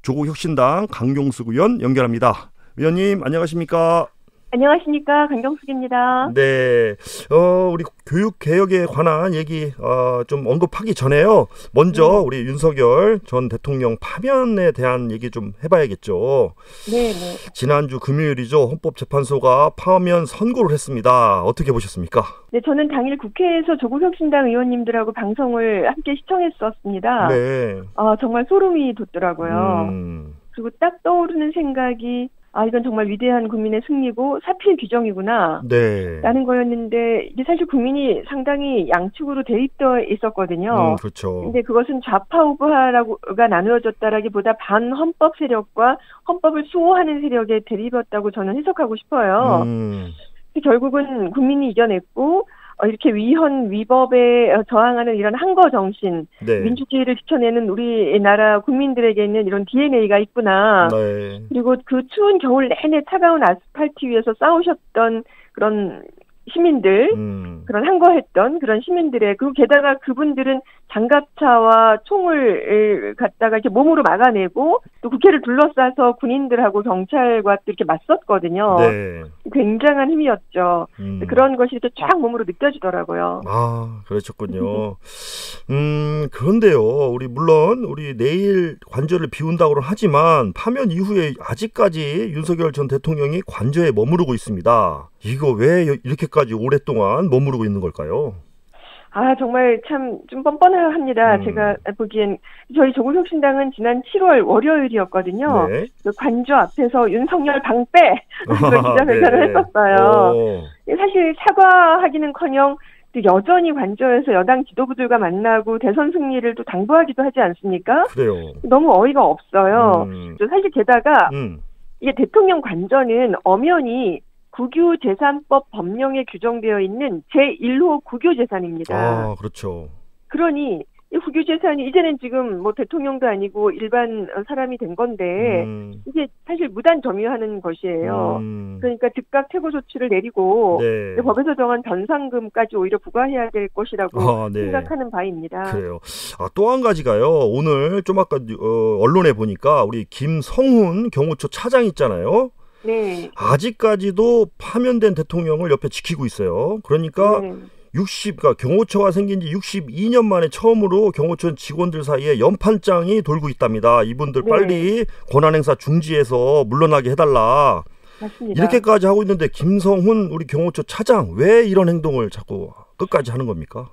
조국혁신당 강경숙 의원 연결합니다. 의원님 안녕하십니까? 안녕하십니까, 강경숙입니다. 네, 우리 교육 개혁에 관한 얘기 좀 언급하기 전에요. 먼저 우리 윤석열 전 대통령 파면에 대한 얘기 좀 해봐야겠죠. 네. 지난주 금요일이죠. 헌법재판소가 파면 선고를 했습니다. 어떻게 보셨습니까? 네, 저는 당일 국회에서 조국혁신당 의원님들하고 방송을 함께 시청했었습니다. 네. 정말 소름이 돋더라고요. 그리고 딱 떠오르는 생각이 이건 정말 위대한 국민의 승리고 사필 규정이구나. 네. 라는 거였는데 이게 사실 국민이 상당히 양측으로 대립되어 있었거든요. 그렇죠. 근데 그것은 좌파 우파가 나누어졌다라기보다 반헌법 세력과 헌법을 수호하는 세력의 대립이었다고 저는 해석하고 싶어요. 결국은 국민이 이겨냈고 이렇게 위헌 위법에 저항하는 이런 항거 정신, 네. 민주주의를 지켜내는 우리나라 국민들에게는 이런 DNA가 있구나. 네. 그리고 그 추운 겨울 내내 차가운 아스팔트 위에서 싸우셨던 그런 시민들, 그런 항거했던 그런 시민들의, 그리고 게다가 그분들은 장갑차와 총을 갖다가 이렇게 몸으로 막아내고 또 국회를 둘러싸서 군인들하고 경찰과 또 이렇게 맞섰거든요. 네. 굉장한 힘이었죠. 그런 것이 이렇게 쫙 몸으로 느껴지더라고요. 그러셨군요. 그런데요, 물론 내일 관저를 비운다고는 하지만 파면 이후에 아직까지 윤석열 전 대통령이 관저에 머무르고 있습니다. 이거 왜 이렇게까지 오랫동안 머무르고 있는 걸까요? 정말 참 좀 뻔뻔합니다. 제가 보기엔 저희 조국혁신당은 지난 7월 월요일이었거든요. 네. 그 관저 앞에서 윤석열 방빼 그런 기자회견을 네. 했었어요. 사실 사과하기는커녕 또 여전히 관저에서 여당 지도부들과 만나고 대선 승리를 또 당부하기도 하지 않습니까? 그래요. 너무 어이가 없어요. 사실 게다가 이게 대통령 관저는 엄연히 국유재산법 법령에 규정되어 있는 제1호 국유재산입니다. 그렇죠. 그러니 이 국유재산이 이제는 지금 뭐 대통령도 아니고 일반 사람이 된 건데 이게 사실 무단점유하는 것이에요. 그러니까 즉각 퇴거 조치를 내리고 네. 법에서 정한 변상금까지 오히려 부과해야 될 것이라고 네. 생각하는 바입니다. 그래요. 또 한 가지가요. 오늘 좀 아까 언론에 보니까 우리 김성훈 경호처 차장 있잖아요. 네. 아직까지도 파면된 대통령을 옆에 지키고 있어요. 그러니까 그러니까 경호처가 생긴 지 62년 만에 처음으로 경호처 직원들 사이에 연판장이 돌고 있답니다. 이분들 빨리 권한행사 중지해서 물러나게 해달라. 맞습니다. 이렇게까지 하고 있는데 김성훈 우리 경호처 차장 왜 이런 행동을 자꾸 끝까지 하는 겁니까?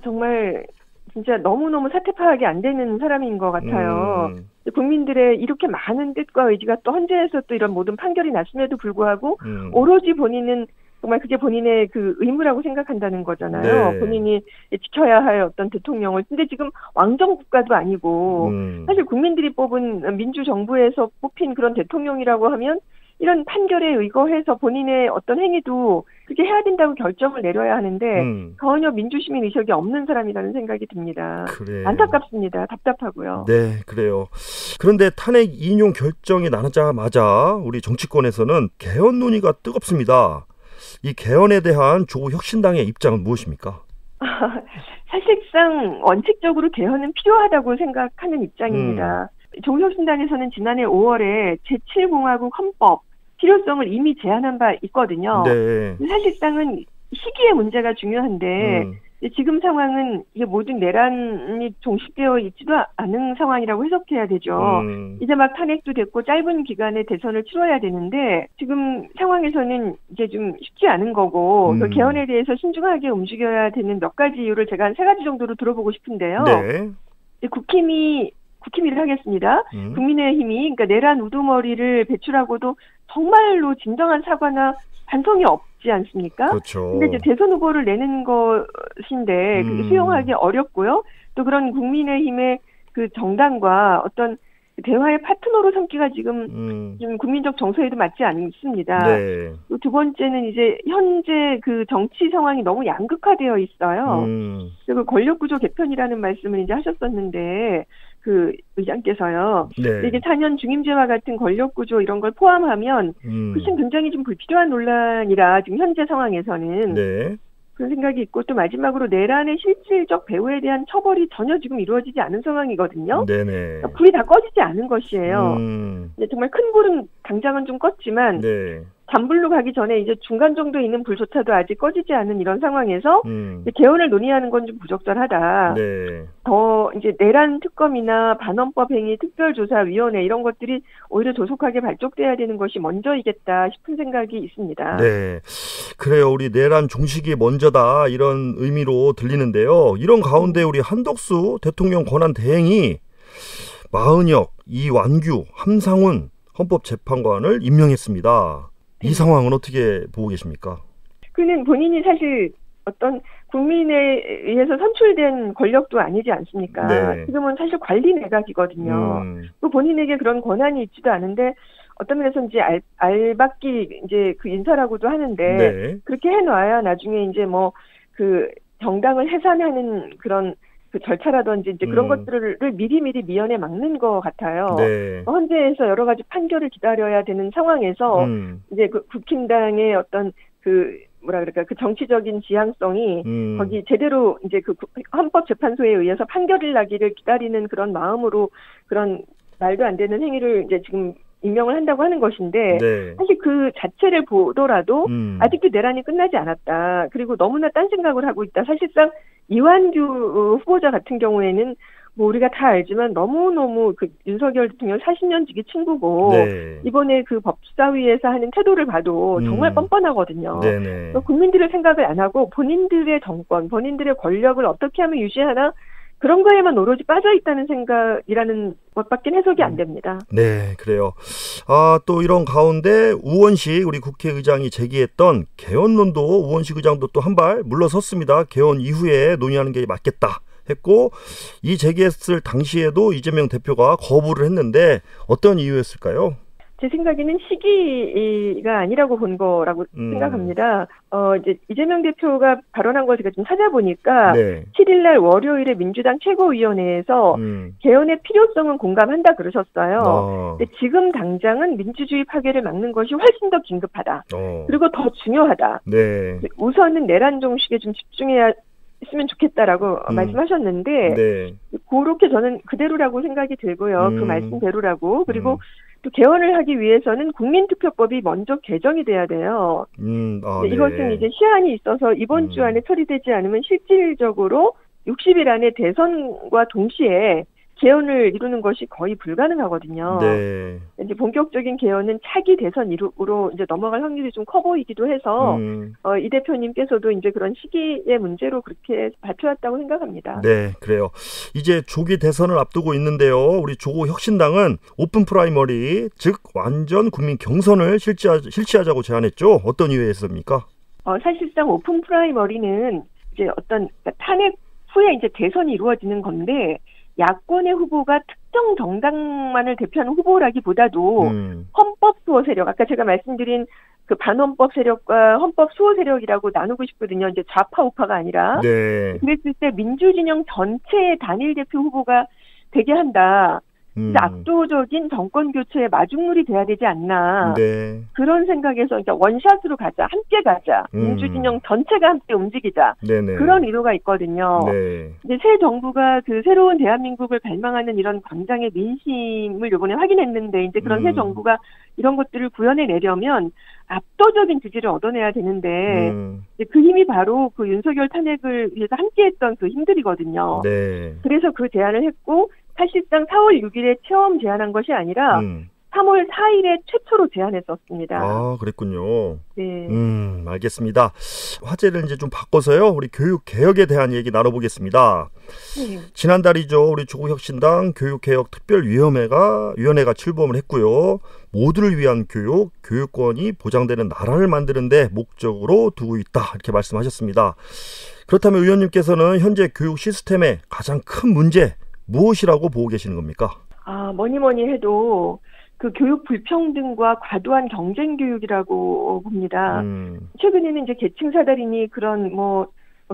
정말 진짜 너무너무 사태 파악이 안 되는 사람인 것 같아요. 국민들의 이렇게 많은 뜻과 의지가 또 헌재에서 또 이런 모든 판결이 났음에도 불구하고 오로지 본인은 정말 그게 본인의 그 의무라고 생각한다는 거잖아요. 네. 본인이 지켜야 할 어떤 대통령을. 근데 지금 왕정국가도 아니고 사실 국민들이 뽑은 민주정부에서 뽑힌 그런 대통령이라고 하면 이런 판결에 의거해서 본인의 어떤 행위도 그렇게 해야 된다고 결정을 내려야 하는데 전혀 민주시민 의식이 없는 사람이라는 생각이 듭니다. 그래요. 안타깝습니다. 답답하고요. 네, 그래요. 그런데 탄핵 인용 결정이 나자마자 우리 정치권에서는 개헌 논의가 뜨겁습니다. 이 개헌에 대한 조국혁신당의 입장은 무엇입니까? 사실상 원칙적으로 개헌은 필요하다고 생각하는 입장입니다. 조국혁신당에서는 지난해 5월에 제7공화국 헌법 필요성을 이미 제안한 바 있거든요. 네. 사실상은 시기의 문제가 중요한데 지금 상황은 이게 모든 내란이 종식되어 있지도 않은 상황이라고 해석해야 되죠. 이제 막 탄핵도 됐고 짧은 기간에 대선을 치러야 되는데 지금 상황에서는 이제 좀 쉽지 않은 거고 그 개헌에 대해서 신중하게 움직여야 되는 몇 가지 이유를 제가 한 3가지 정도로 들어보고 싶은데요. 네. 국힘이를 하겠습니다. 국민의힘이 그러니까 내란 우두머리를 배출하고도 정말로 진정한 사과나 반성이 없지 않습니까? 그렇죠. 근데 이제 대선 후보를 내는 것인데 그게 수용하기 어렵고요. 또 그런 국민의힘의 그 정당과 어떤 대화의 파트너로 삼기가 지금 좀 국민적 정서에도 맞지 않습니다. 네. 또 두 번째는 이제 현재 그 정치 상황이 너무 양극화되어 있어요. 그리고 권력구조 개편이라는 말씀을 이제 하셨었는데 그 의장께서요. 네. 이게 4년 중임제와 같은 권력구조 이런 걸 포함하면 그것은 굉장히 좀 불필요한 논란이라 지금 현재 상황에서는. 네. 그런 생각이 있고 또 마지막으로 내란의 실질적 배후에 대한 처벌이 전혀 지금 이루어지지 않은 상황이거든요. 네네. 불이 다 꺼지지 않은 것이에요. 정말 큰 불은 당장은 좀 껐지만 네. 잔불로 가기 전에 이제 중간 정도에 있는 불조차도 아직 꺼지지 않은 이런 상황에서 개헌을 논의하는 건 좀 부적절하다. 네. 더 이제 내란 특검이나 반헌법 행위 특별조사위원회 이런 것들이 오히려 조속하게 발족돼야 되는 것이 먼저이겠다 싶은 생각이 있습니다. 네, 그래요. 우리 내란 종식이 먼저다 이런 의미로 들리는데요. 이런 가운데 우리 한덕수 대통령 권한 대행이 마은혁, 이완규, 함상훈 헌법재판관을 임명했습니다. 이 상황은 어떻게 보고 계십니까? 그는 본인이 사실 어떤 국민에 의해서 선출된 권력도 아니지 않습니까? 네. 지금은 사실 관리 내각이거든요. 또 본인에게 그런 권한이 있지도 않은데 어떤 면에서 이제 알박기 이제 그 인사라고도 하는데 네. 그렇게 해놔야 나중에 이제 뭐 그 정당을 해산하는 그런 그 절차라든지 이제 그런 것들을 미리미리 미연에 막는 것 같아요. 네. 헌재에서 여러 가지 판결을 기다려야 되는 상황에서 이제 그 국힘당의 어떤 그 뭐라 그럴까 그 정치적인 지향성이 거기 제대로 이제 그 헌법재판소에 의해서 판결을 나기를 기다리는 그런 마음으로 그런 말도 안 되는 행위를 이제 지금 임명을 한다고 하는 것인데 네. 사실 그 자체를 보더라도 아직도 내란이 끝나지 않았다. 그리고 너무나 딴 생각을 하고 있다. 사실상 이완규 후보자 같은 경우에는 뭐 우리가 다 알지만 너무너무 그 윤석열 대통령 40년 지기 친구고 네. 이번에 그 법사위에서 하는 태도를 봐도 정말 뻔뻔하거든요. 네네. 국민들의 생각을 안 하고 본인들의 정권, 본인들의 권력을 어떻게 하면 유지하나 그런 거에만 오로지 빠져 있다는 생각이라는 것밖에 해석이 안 됩니다. 네, 그래요. 또 이런 가운데 우원식 우리 국회의장이 제기했던 개헌론도 우원식 의장도 또 한 발 물러섰습니다. 개헌 이후에 논의하는 게 맞겠다 했고 이 제기했을 당시에도 이재명 대표가 거부를 했는데 어떤 이유였을까요? 제 생각에는 시기가 아니라고 본 거라고 생각합니다. 이제 이재명 대표가 발언한 걸 제가 좀 찾아보니까 네. 7일날 월요일에 민주당 최고위원회에서 개헌의 필요성은 공감한다 그러셨어요. 근데 지금 당장은 민주주의 파괴를 막는 것이 훨씬 더 긴급하다. 그리고 더 중요하다. 네. 우선은 내란 종식에 좀 집중해야 했으면 좋겠다라고 말씀하셨는데 네. 그렇게 저는 그대로라고 생각이 들고요. 그 말씀대로라고. 그리고 또 개헌을 하기 위해서는 국민투표법이 먼저 개정이 돼야 돼요. 이것은 네. 이제 시한이 있어서 이번 주 안에 처리되지 않으면 실질적으로 60일 안에 대선과 동시에 개헌을 이루는 것이 거의 불가능하거든요. 네. 이제 본격적인 개헌은 차기 대선으로 이제 넘어갈 확률이 좀 커 보이기도 해서 이 대표님께서도 이제 그런 시기의 문제로 그렇게 발표했다고 생각합니다. 네, 그래요. 이제 조기 대선을 앞두고 있는데요. 우리 조국혁신당은 오픈 프라이머리, 즉 완전 국민 경선을 실시하자고 제안했죠. 어떤 이유였습니까? 사실상 오픈 프라이머리는 이제 어떤 탄핵 후에 이제 대선이 이루어지는 건데. 야권의 후보가 특정 정당만을 대표하는 후보라기보다도 헌법 수호 세력, 아까 제가 말씀드린 그 반헌법 세력과 헌법 수호 세력이라고 나누고 싶거든요. 이제 좌파 우파가 아니라. 네. 그랬을 때 민주진영 전체의 단일 대표 후보가 되게 한다. 압도적인 정권 교체의 마중물이 돼야 되지 않나. 네. 그런 생각에서 그러니까 원샷으로 가자, 함께 가자, 민주진영 전체가 함께 움직이자. 네네. 그런 의도가 있거든요. 네. 이제 새 정부가 그 새로운 대한민국을 발망하는 이런 광장의 민심을 이번에 확인했는데 이제 그런 새 정부가 이런 것들을 구현해 내려면 압도적인 지지를 얻어내야 되는데 이제 그 힘이 바로 그 윤석열 탄핵을 위해서 함께했던 그 힘들이거든요. 네. 그래서 그 제안을 했고 사실상 4월 6일에 체험 제안한 것이 아니라 3월 4일에 최초로 제안했었습니다. 아, 그랬군요. 네. 알겠습니다. 화제를 이제 좀 바꿔서요. 우리 교육 개혁에 대한 얘기 나눠보겠습니다. 네. 지난달이죠. 우리 조국혁신당 교육개혁특별위원회가 출범을 했고요. 모두를 위한 교육, 교육권이 보장되는 나라를 만드는데 목적으로 두고 있다. 이렇게 말씀하셨습니다. 그렇다면 의원님께서는 현재 교육 시스템의 가장 큰 문제 무엇이라고 보고 계시는 겁니까? 뭐니 해도 그 교육 불평등과 과도한 경쟁 교육이라고 봅니다. 최근에는 이제 계층 사다리니 그런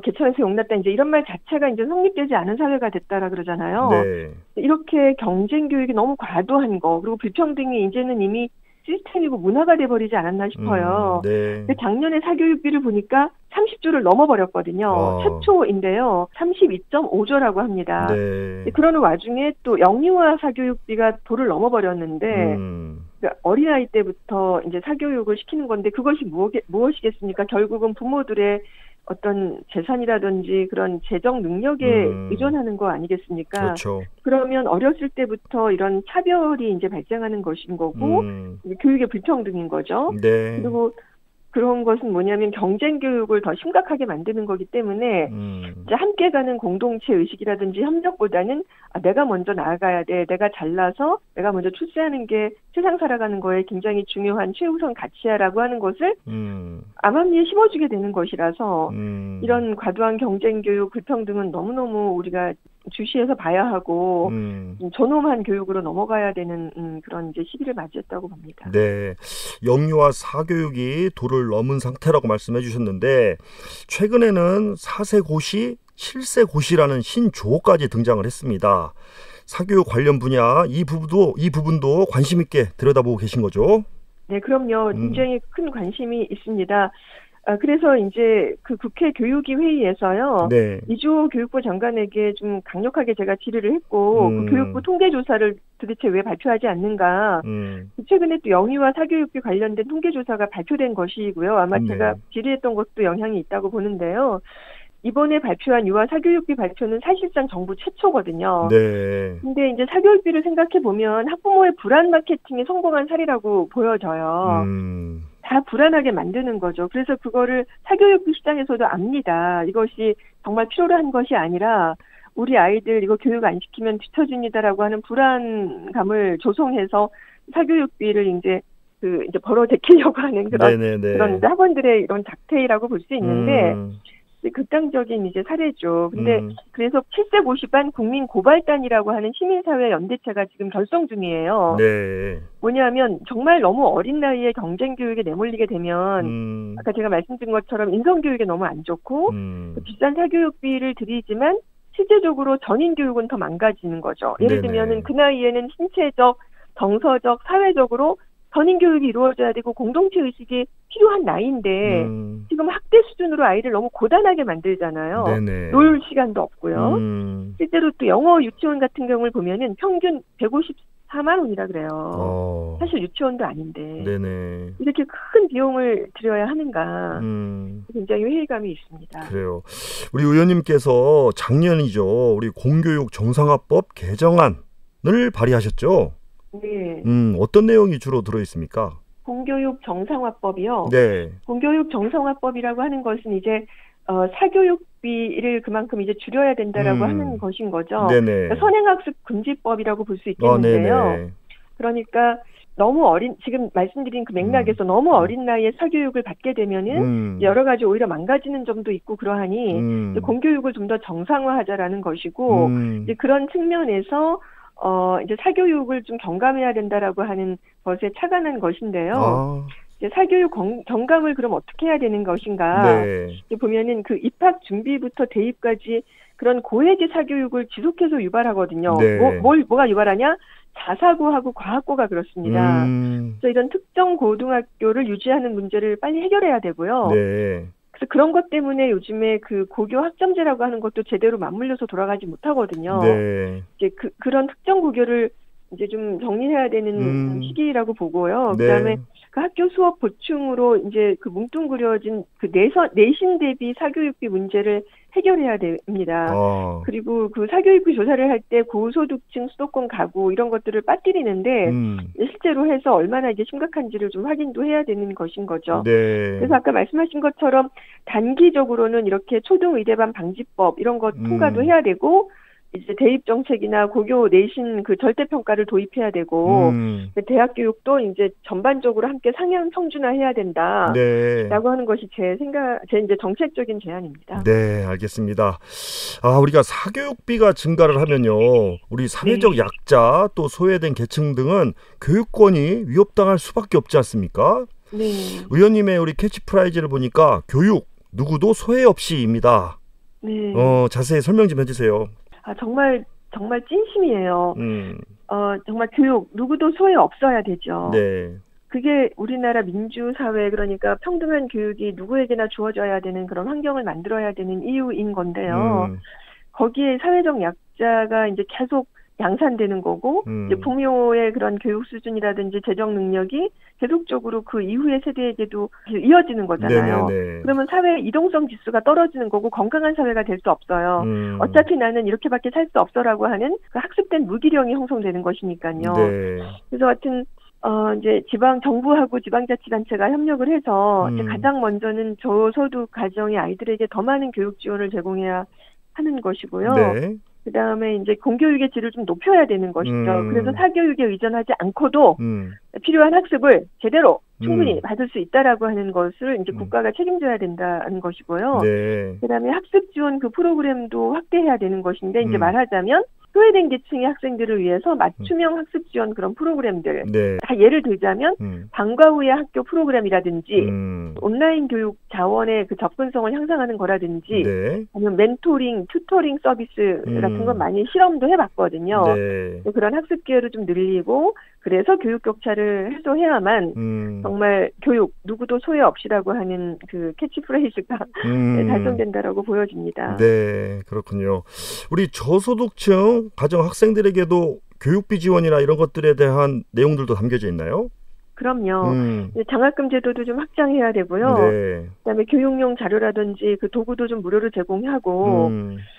개천에서 용났다 이제 이런 말 자체가 이제 성립되지 않은 사회가 됐다라 그러잖아요. 네. 이렇게 경쟁 교육이 너무 과도한 거 그리고 불평등이 이제는 이미 시스템이고 문화가 돼버리지 않았나 싶어요. 네. 작년에 사교육비를 보니까 30조를 넘어버렸거든요. 최초인데요. 32.5조라고 합니다. 네. 그러는 와중에 또 영유아 사교육비가 도를 넘어버렸는데 그러니까 어린아이 때부터 이제 사교육을 시키는 건데 그것이 무엇이겠습니까? 결국은 부모들의 어떤 재산이라든지 그런 재정 능력에 의존하는 거 아니겠습니까? 그렇죠. 그러면 어렸을 때부터 이런 차별이 이제 발생하는 것인 거고 교육의 불평등인 거죠. 네. 그리고 그런 것은 뭐냐면 경쟁 교육을 더 심각하게 만드는 거기 때문에 이제 함께 가는 공동체 의식이라든지 협력보다는 내가 먼저 나아가야 돼. 내가 잘나서 내가 먼저 출세하는 게 세상 살아가는 거에 굉장히 중요한 최우선 가치야라고 하는 것을 암암리에 심어주게 되는 것이라서 이런 과도한 경쟁 교육, 불평등은 너무너무 우리가 주시해서 봐야 하고 존엄한 교육으로 넘어가야 되는 그런 이제 시기를 맞이했다고 봅니다. 네, 영유아 사교육이 도를 넘은 상태라고 말씀해 주셨는데 최근에는 4세 고시, 7세 고시라는 신조어까지 등장을 했습니다. 사교육 관련 분야 이 부분도 관심 있게 들여다보고 계신 거죠? 네, 그럼요. 굉장히 큰 관심이 있습니다. 그래서 이제 그 국회 교육위 회의에서요. 네. 이주호 교육부 장관에게 좀 강력하게 제가 질의를 했고 그 교육부 통계조사를 도대체 왜 발표하지 않는가. 최근에 또 영유아 사교육비 관련된 통계조사가 발표된 것이고요. 아마 제가 질의했던 것도 영향이 있다고 보는데요. 이번에 발표한 유아 사교육비 발표는 사실상 정부 최초거든요. 네. 근데 이제 사교육비를 생각해 보면 학부모의 불안 마케팅에 성공한 사례라고 보여져요. 다 불안하게 만드는 거죠. 그래서 그거를 사교육비 수장에서도 압니다. 이것이 정말 필요로 한 것이 아니라 우리 아이들 이거 교육 안 시키면 뒤처집니다라고 하는 불안감을 조성해서 사교육비를 이제 벌어제끼려고 하는 그런 학원들의 이런 작태라고 볼 수 있는데 극단적인 이제 사례죠. 근데 그래서 7세 고시반 국민 고발단이라고 하는 시민사회 연대체가 지금 결성 중이에요. 네. 뭐냐면 정말 너무 어린 나이에 경쟁 교육에 내몰리게 되면 아까 제가 말씀드린 것처럼 인성 교육에 너무 안 좋고 비싼 사교육비를 들이지만 실제적으로 전인 교육은 더 망가지는 거죠. 예를 들면은 그 나이에는 신체적, 정서적, 사회적으로 전인 교육이 이루어져야 되고 공동체 의식이 필요한 나이인데 지금 학대 수준으로 아이를 너무 고단하게 만들잖아요. 네네. 놀 시간도 없고요. 실제로 또 영어 유치원 같은 경우를 보면은 평균 154만 원이라 그래요. 사실 유치원도 아닌데 네네. 이렇게 큰 비용을 들여야 하는가 굉장히 회의감이 있습니다. 그래요. 우리 의원님께서 작년이죠. 우리 공교육 정상화법 개정안을 발의하셨죠? 네. 어떤 내용이 주로 들어있습니까? 공교육 정상화법이요. 네. 공교육 정상화법이라고 하는 것은 이제 사교육비를 그만큼 이제 줄여야 된다라고 하는 것인 거죠. 네네. 그러니까 선행학습 금지법이라고 볼 수 있겠는데요. 그러니까 너무 지금 말씀드린 그 맥락에서 너무 어린 나이에 사교육을 받게 되면은 여러 가지 오히려 망가지는 점도 있고 그러하니 이제 공교육을 좀 더 정상화하자라는 것이고 이제 그런 측면에서 이제 사교육을 좀 경감해야 된다라고 하는 것에 착안한 것인데요. 이제 사교육 경감을 그럼 어떻게 해야 되는 것인가? 이제 보면은 그 입학 준비부터 대입까지 그런 고액의 사교육을 지속해서 유발하거든요. 뭐가 유발하냐? 자사고하고 과학고가 그렇습니다. 그래서 이런 특정 고등학교를 유지하는 문제를 빨리 해결해야 되고요. 그래서 그런 것 때문에 요즘에 그 고교 학점제라고 하는 것도 제대로 맞물려서 돌아가지 못하거든요. 이제 그런 특정 고교를 이제 좀 정리해야 되는 시기라고 보고요. 그다음에 그 학교 수업 보충으로 이제 그 뭉뚱그려진 그 내신 대비 사교육비 문제를 해결해야 됩니다. 그리고 그 사교육비 조사를 할 때 고소득층 수도권 가구 이런 것들을 빠뜨리는데 실제로 해서 얼마나 이게 심각한지를 좀 확인도 해야 되는 것인 거죠. 그래서 아까 말씀하신 것처럼 단기적으로는 이렇게 초등의대반 방지법 이런 것 통과도 해야 되고 이제 대입 정책이나 고교 내신 그 절대 평가를 도입해야 되고 대학 교육도 이제 전반적으로 함께 상향 평준화해야 된다라고 하는 것이 제 이제 정책적인 제안입니다. 네, 알겠습니다. 우리가 사교육비가 증가를 하면요, 우리 사회적 약자 또 소외된 계층 등은 교육권이 위협당할 수밖에 없지 않습니까? 네. 의원님의 우리 캐치프라이즈를 보니까 교육 누구도 소외 없이입니다. 네. 자세히 설명 좀 해주세요. 정말 찐심이에요. 정말 교육 누구도 소외 없어야 되죠. 네. 그게 우리나라 민주사회 그러니까 평등한 교육이 누구에게나 주어져야 되는 그런 환경을 만들어야 되는 이유인 건데요. 거기에 사회적 약자가 이제 계속 양산되는 거고 이제 부모의 그런 교육 수준이라든지 재정 능력이 계속적으로 그 이후의 세대에게도 이어지는 거잖아요. 네네네. 그러면 사회 이동성 지수가 떨어지는 거고 건강한 사회가 될 수 없어요. 어차피 나는 이렇게밖에 살 수 없어라고 하는 그 학습된 무기력이 형성되는 것이니까요. 네. 그래서 하여튼 이제 지방 정부하고 지방자치단체가 협력을 해서 이제 가장 먼저는 저소득 가정의 아이들에게 더 많은 교육 지원을 제공해야 하는 것이고요. 네. 그다음에 이제 공교육의 질을 좀 높여야 되는 것이죠. 그래서 사교육에 의존하지 않고도 필요한 학습을 제대로 충분히 받을 수 있다라고 하는 것을 이제 국가가 책임져야 된다는 것이고요. 네. 그다음에 학습 지원 그 프로그램도 확대해야 되는 것인데 이제 말하자면 소외된 계층의 학생들을 위해서 맞춤형 학습 지원 그런 프로그램들 네. 다 예를 들자면 방과 후의 학교 프로그램이라든지 온라인 교육 자원의 그 접근성을 향상하는 거라든지 네. 아니면 멘토링, 튜터링 서비스 같은 건 많이 실험도 해봤거든요. 네. 그런 학습 기회를 좀 늘리고 그래서 교육 격차를 해소해야만 정말 교육 누구도 소외 없이라고 하는 그 캐치프레이즈가 달성된다라고 보여집니다. 네, 그렇군요. 우리 저소득층 가정 학생들에게도 교육비 지원이나 이런 것들에 대한 내용들도 담겨져 있나요? 그럼요. 장학금 제도도 좀 확장해야 되고요. 네. 그다음에 교육용 자료라든지 그 도구도 좀 무료로 제공하고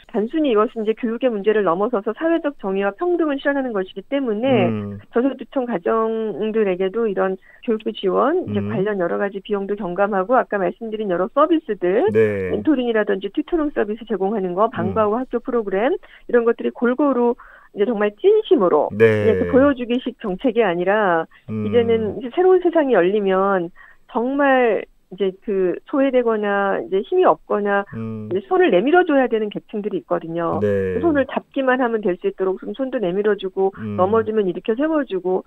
단순히 이것은 이제 교육의 문제를 넘어서서 사회적 정의와 평등을 실현하는 것이기 때문에 저소득층 가정들에게도 이런 교육비 지원, 이제 관련 여러 가지 비용도 경감하고 아까 말씀드린 여러 서비스들, 네. 멘토링이라든지 튜터링 서비스 제공하는 거, 방과 후 학교 프로그램 이런 것들이 골고루 이제 정말 진심으로 네. 보여주기식 정책이 아니라 이제는 이제 새로운 세상이 열리면 정말 이제 그 소외되거나 이제 힘이 없거나 이제 손을 내밀어줘야 되는 계층들이 있거든요. 네. 손을 잡기만 하면 될 수 있도록 손도 내밀어주고 넘어지면 일으켜 세워주고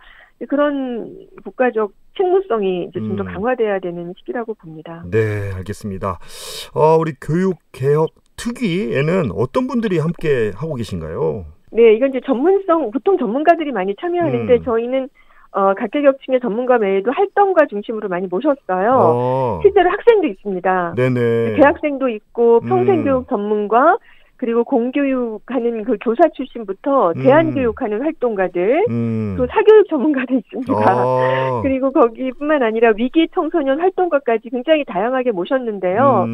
그런 국가적 책무성이 이제 좀 더 강화돼야 되는 시기라고 봅니다. 네, 알겠습니다. 우리 교육개혁 특위에는 어떤 분들이 함께 하고 계신가요? 네, 이건 이제 전문성, 보통 전문가들이 많이 참여하는데 저희는 각계격층의 전문가 외에도 활동가 중심으로 많이 모셨어요. 실제로 학생도 있습니다. 네네. 대학생도 있고 평생교육 전문가 그리고 공교육하는 그 교사 출신부터 대안교육하는 활동가들 또 사교육 전문가도 있습니다. 그리고 거기뿐만 아니라 위기 청소년 활동가까지 굉장히 다양하게 모셨는데요.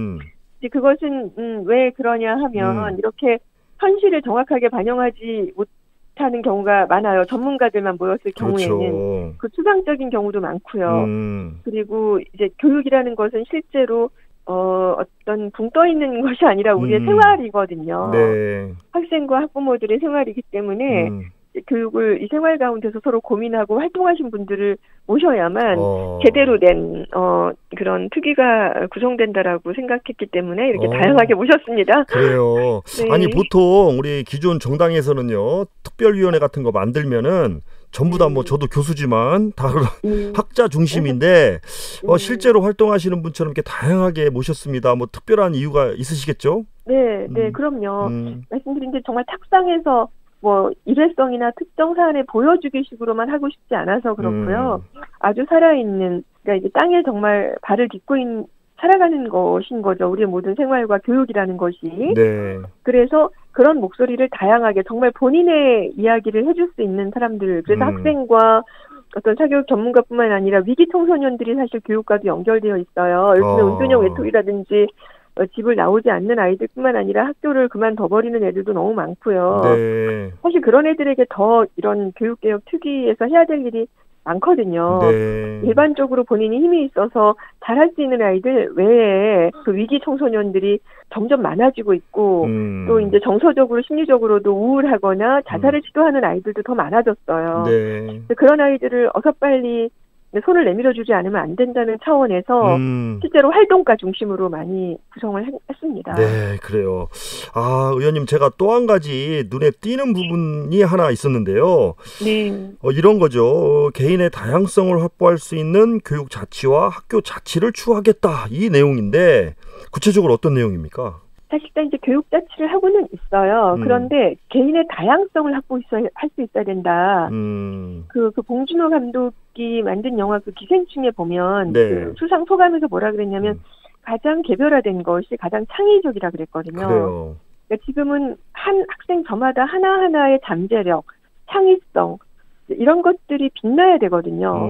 이제 그것은 왜 그러냐 하면 이렇게 현실을 정확하게 반영하지 못하는 경우가 많아요. 전문가들만 모였을 경우에는. 그렇죠. 그 추상적인 경우도 많고요. 그리고 이제 교육이라는 것은 실제로 어떤 붕 떠 있는 것이 아니라 우리의 생활이거든요. 네. 학생과 학부모들의 생활이기 때문에 교육을 이 생활 가운데서 서로 고민하고 활동하신 분들을 모셔야만 제대로 된 그런 특위가 구성된다라고 생각했기 때문에 이렇게 다양하게 모셨습니다. 그래요. 네. 아니 보통 우리 기존 정당에서는요 특별위원회 같은 거 만들면은 전부 다 뭐 저도 교수지만 다 학자 중심인데 실제로 활동하시는 분처럼 이렇게 다양하게 모셨습니다. 뭐 특별한 이유가 있으시겠죠? 네, 네, 그럼요. 말씀드린 게 정말 탁상에서 뭐 일회성이나 특정 사안에 보여주기식으로만 하고 싶지 않아서 그렇고요. 아주 살아있는, 그러니까 이제 땅에 정말 발을 딛고 살아가는 것인 거죠. 우리의 모든 생활과 교육이라는 것이. 네. 그래서 그런 목소리를 다양하게 정말 본인의 이야기를 해줄 수 있는 사람들. 그래서 학생과 어떤 사교육 전문가뿐만 아니라 위기 청소년들이 사실 교육과도 연결되어 있어요. 요즘에 운동형 외톨이라든지 집을 나오지 않는 아이들뿐만 아니라 학교를 그만둬버리는 애들도 너무 많고요. 네. 사실 그런 애들에게 더 이런 교육개혁 특위에서 해야 될 일이 많거든요. 네. 일반적으로 본인이 힘이 있어서 잘할 수 있는 아이들 외에 그 위기 청소년들이 점점 많아지고 있고 또 이제 정서적으로 심리적으로도 우울하거나 자살을 시도하는 아이들도 더 많아졌어요. 네. 그런 아이들을 어서 빨리 손을 내밀어주지 않으면 안 된다는 차원에서 실제로 활동가 중심으로 많이 구성을 했습니다. 네, 그래요. 의원님 제가 또 한 가지 눈에 띄는 부분이 하나 있었는데요. 네. 이런 거죠. 개인의 다양성을 확보할 수 있는 교육 자치와 학교 자치를 추구하겠다. 이 내용인데 구체적으로 어떤 내용입니까? 사실상 이제 교육 자치를 하고는 있어요. 그런데 개인의 다양성을 할 수 있어야 된다. 그 봉준호 감독이 만든 영화 그 기생충에 보면 네. 그 수상 소감에서 뭐라 그랬냐면 가장 개별화된 것이 가장 창의적이라 그랬거든요. 그래요. 그러니까 지금은 한 학생 저마다 하나하나의 잠재력, 창의성 이런 것들이 빛나야 되거든요.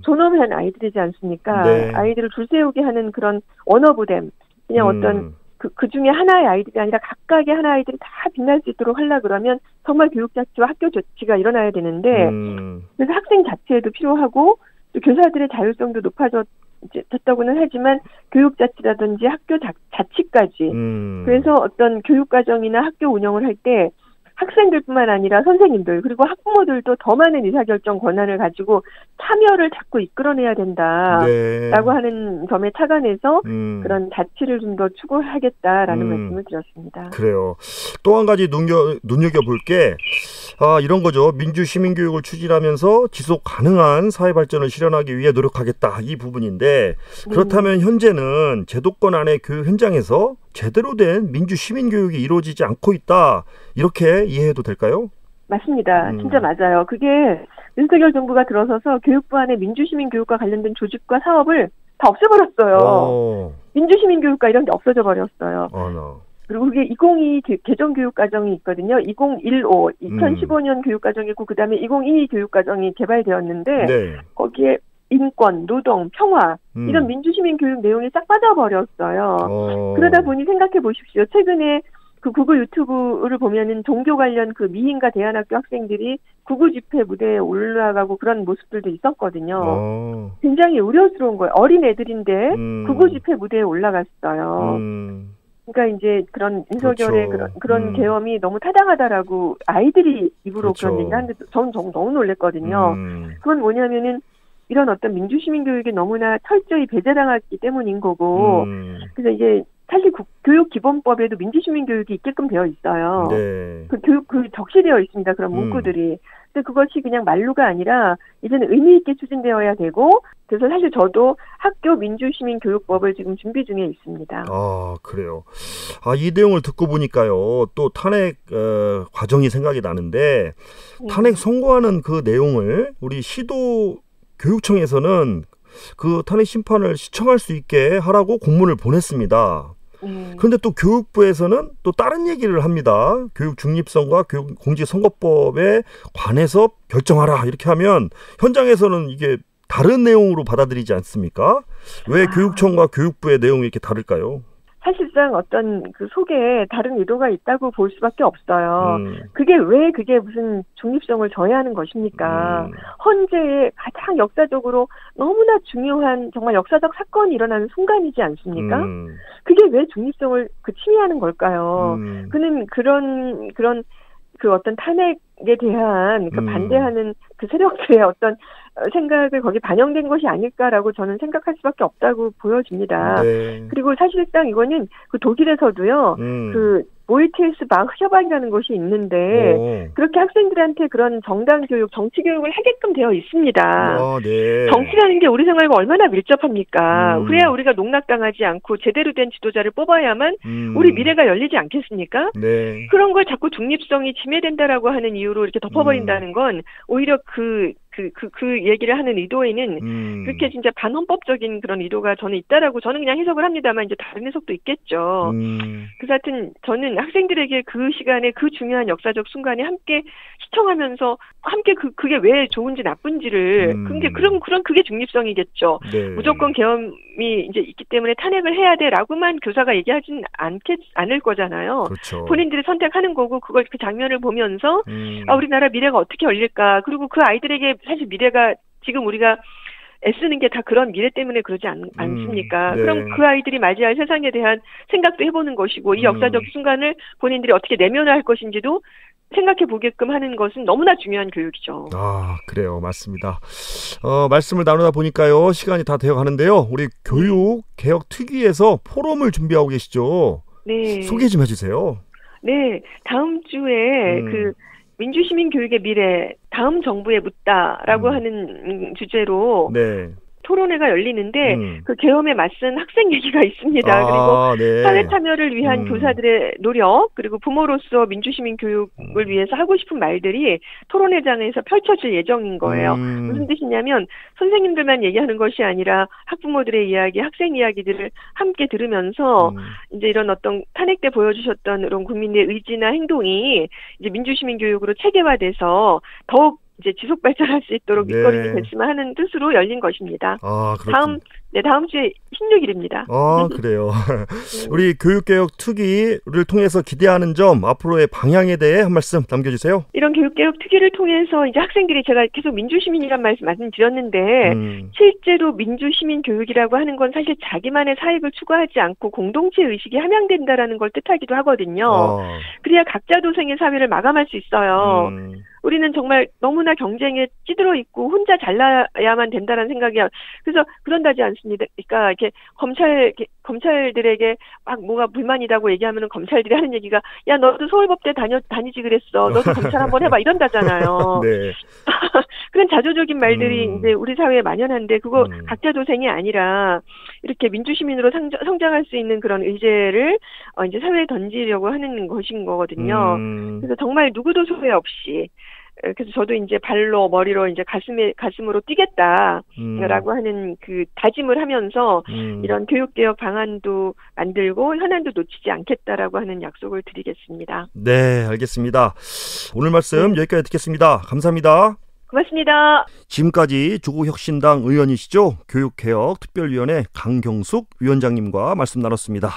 존엄한 아이들이지 않습니까? 네. 아이들을 줄세우게 하는 그런 원어브댐, 그냥 어떤 그 중에 하나의 아이들이 아니라 각각의 하나의 아이들이 다 빛날 수 있도록 하려 그러면 정말 교육 자치와 학교 자치가 일어나야 되는데 그래서 학생 자체에도 필요하고 또 교사들의 자율성도 높아졌다고는 하지만 교육 자치라든지 학교 자치까지 그래서 어떤 교육 과정이나 학교 운영을 할 때 학생들뿐만 아니라 선생님들 그리고 학부모들도 더 많은 의사결정 권한을 가지고 참여를 자꾸 이끌어내야 된다라고 네. 하는 점에 착안해서 그런 자치를 좀 더 추구하겠다라는 말씀을 드렸습니다. 그래요. 또 한 가지 눈여겨볼 게 이런 거죠. 민주시민교육을 추진하면서 지속 가능한 사회발전을 실현하기 위해 노력하겠다. 이 부분인데 그렇다면 현재는 제도권 안의 교육 현장에서 제대로 된 민주시민교육이 이루어지지 않고 있다. 이렇게 이해해도 될까요? 맞습니다. 진짜 맞아요. 그게 윤석열 정부가 들어서서 교육부 안에 민주시민교육과 관련된 조직과 사업을 다 없애버렸어요. 민주시민교육과 이런 게 없어져 버렸어요. 그리고 그게 2022 개정교육과정이 있거든요. 2015, 2015년 교육과정이고 그다음에 2022 교육과정이 개발되었는데 네. 거기에 인권, 노동, 평화 이런 민주시민 교육 내용이 싹 빠져버렸어요. 그러다 보니 생각해 보십시오. 최근에 그 구구 유튜브를 보면은 종교 관련 그 미인과 대안학교 학생들이 구구 집회 무대에 올라가고 그런 모습들도 있었거든요. 굉장히 우려스러운 거예요. 어린 애들인데 구구 집회 무대에 올라갔어요. 그러니까 이제 그런 윤석열의 그렇죠. 그런 계엄이 너무 타당하다라고 아이들이 입으로 그렇죠. 그런 얘기를 하는데 저는 너무 놀랬거든요. 그건 뭐냐면은 이런 어떤 민주시민 교육이 너무나 철저히 배제당했기 때문인 거고 그래서 이제 사실 교육기본법에도 민주시민 교육이 있게끔 되어 있어요. 네. 그 적시되어 있습니다. 그런 문구들이. 근데 그것이 그냥 말로가 아니라 이제는 의미 있게 추진되어야 되고 그래서 사실 저도 학교 민주시민 교육법을 지금 준비 중에 있습니다. 그래요. 이 내용을 듣고 보니까요. 또 탄핵 과정이 생각이 나는데 탄핵 선고하는 그 내용을 우리 시도 교육청에서는 그 탄핵 심판을 시청할 수 있게 하라고 공문을 보냈습니다. 그런데 또 교육부에서는 또 다른 얘기를 합니다. 교육 중립성과 교육 공직선거법에 관해서 결정하라 이렇게 하면 현장에서는 이게 다른 내용으로 받아들이지 않습니까? 왜 교육청과 교육부의 내용이 이렇게 다를까요? 사실상 어떤 그 속에 다른 의도가 있다고 볼 수밖에 없어요. 그게 무슨 중립성을 저해하는 것입니까? 헌재에 가장 역사적으로 너무나 중요한 정말 역사적 사건이 일어나는 순간이지 않습니까? 그게 왜 중립성을 침해하는 걸까요? 그는 그런 그 어떤 탄핵에 대한 그 반대하는 그 세력들의 어떤 생각을 거기에 반영된 것이 아닐까라고 저는 생각할 수밖에 없다고 보여집니다. 네. 그리고 사실상 이거는 그 독일에서도요, 그 모이테스 방 협약이라는 것이 있는데 그렇게 학생들한테 그런 정당 교육, 정치 교육을 하게끔 되어 있습니다. 네. 정치라는 게 우리 생활과 얼마나 밀접합니까? 그래야 우리가 농락당하지 않고 제대로 된 지도자를 뽑아야만 우리 미래가 열리지 않겠습니까? 네. 그런 걸 자꾸 중립성이 침해된다라고 하는 이유로 이렇게 덮어버린다는 건 오히려 그 얘기를 하는 의도에는 그렇게 진짜 반헌법적인 그런 의도가 저는 있다라고 저는 그냥 해석을 합니다만 이제 다른 해석도 있겠죠. 그래서 하여튼 저는 학생들에게 그 시간에 그 중요한 역사적 순간에 함께 시청하면서 함께 그게 왜 좋은지 나쁜지를 그게 중립성이겠죠. 네. 무조건 계엄이 이제 있기 때문에 탄핵을 해야 돼라고만 교사가 얘기하진 않을 거잖아요. 그렇죠. 본인들이 선택하는 거고 그걸 그 장면을 보면서 우리나라 미래가 어떻게 열릴까 그리고 그 아이들에게 사실 미래가 지금 우리가 애쓰는 게 다 그런 미래 때문에 그러지 않습니까? 네. 그럼 그 아이들이 맞이할 세상에 대한 생각도 해보는 것이고 이 역사적 순간을 본인들이 어떻게 내면화할 것인지도 생각해 보게끔 하는 것은 너무나 중요한 교육이죠. 그래요. 맞습니다. 말씀을 나누다 보니까요. 시간이 다 되어 가는데요. 우리 교육개혁특위에서 포럼을 준비하고 계시죠? 네. 소개 좀 해주세요. 네. 다음 주에 민주시민 교육의 미래, 다음 정부에 묻다라고 하는 주제로 네. 토론회가 열리는데 그 계엄에 맞선 학생 얘기가 있습니다. 그리고 네. 사회 참여를 위한 교사들의 노력, 그리고 부모로서 민주시민 교육을 위해서 하고 싶은 말들이 토론회장에서 펼쳐질 예정인 거예요. 무슨 뜻이냐면 선생님들만 얘기하는 것이 아니라 학부모들의 이야기, 학생 이야기들을 함께 들으면서 이제 이런 어떤 탄핵 때 보여주셨던 이런 국민의 의지나 행동이 이제 민주시민 교육으로 체계화돼서 더욱 이제 지속 발전할 수 있도록 밑거름이 됐으면 하는 뜻으로 열린 것입니다. 다음 주에 16일입니다. 그래요. 우리 교육개혁 특위를 통해서 기대하는 점, 앞으로의 방향에 대해 한 말씀 남겨주세요. 이런 교육개혁 특위를 통해서 이제 학생들이, 제가 계속 민주시민이란 말씀드렸는데 실제로 민주시민 교육이라고 하는 건 사실 자기만의 사익을 추구하지 않고 공동체 의식이 함양된다라는 걸 뜻하기도 하거든요. 그래야 각자 도생의 사회를 마감할 수 있어요. 우리는 정말 너무나 경쟁에 찌들어 있고 혼자 잘나야만 된다는 생각이야. 그래서 그런다지 않습니까? 그러니까 이렇게 검찰들에게 막 뭐가 불만이다고 얘기하면은 검찰들이 하는 얘기가, 야 너도 서울법대 다니지 그랬어. 너도 검찰 한번 해봐 이런다잖아요. 네. 그런 자조적인 말들이 이제 우리 사회에 만연한데 그거 각자 도생이 아니라 이렇게 민주시민으로 성장할 수 있는 그런 의제를 이제 사회에 던지려고 하는 것인 거거든요. 그래서 정말 누구도 소외 없이, 그래서 저도 이제 발로 머리로 이제 가슴으로 뛰겠다라고 하는 그 다짐을 하면서 이런 교육개혁 방안도 만들고 현안도 놓치지 않겠다라고 하는 약속을 드리겠습니다. 네, 알겠습니다. 오늘 말씀 여기까지 듣겠습니다. 감사합니다. 고맙습니다. 지금까지 조국혁신당 의원이시죠? 교육개혁 특별위원회 강경숙 위원장님과 말씀 나눴습니다.